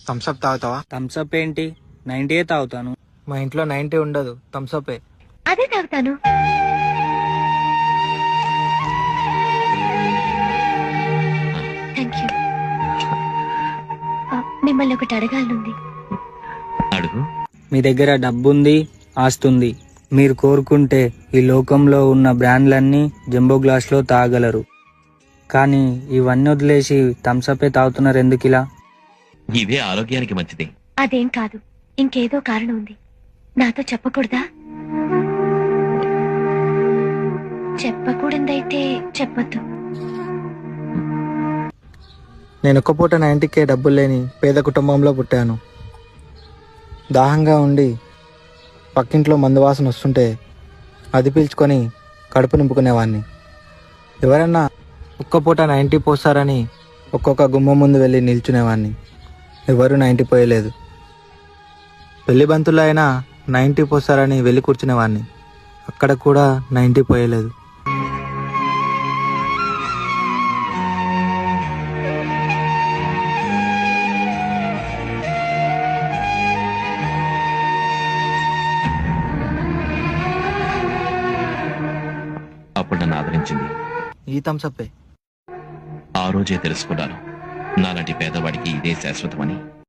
Thums Up తాగుతావా? Thums Up ఏంటి? 90 తాగుతాను. మా ఇంట్లో 90 ఉండదు, థమ్స్అపే. అదే తాగుతాను. Thank you. మిమ్మల్ని ఒకటి అడగాలనుంది. అడుగు. మీ దగ్గర డబ్బుంది, ఆస్తుంది. మీరు కోరుకుంటే ఈ లోకంలో ఉన్న బ్రాండ్లన్నీ జంబో గ్లాస్లో తాగలరు. కానీ ఇవన్నీ వదిలేసి థమ్స్అపే తాగుతున్నారు ఎందుకిలా? ఇవే ఆరోగ్యానికి మంచిది. అదేం కాదు, ఇంకేదో కారణం ఉంది. నాతో చెప్పకూడదా? చెప్పకూడదైతే చెప్పొద్దు. నేను ఒక్క పూట 90K డబ్బులు లేని పేద కుటుంబంలో పుట్టాను. దాహంగా ఉండి పక్కింట్లో మందు వాసన వస్తుంటే అది పీల్చుకొని కడుపు నింపుకునేవాడిని. ఎవరన్నా ఒక్క పూట 90 పోస్తారని ఒక్కొక్క గుమ్మం ముందు వెళ్ళి నిల్చునేవాడిని. ఎవరు 90 పోయలేదు. పెళ్లి బంతుల్లో అయినా 90 పోస్తారని వెళ్ళి కూర్చునేవాడిని. అక్కడ కూడా 90 పోయలేదు. అప్పుడు నన్ను ఆదరించింది ఈ థమ్స్అప్పే. ఆ రోజే తెలుసుకున్నాను నాలాంటి పేదవాడికి ఇదే శాశ్వతమని.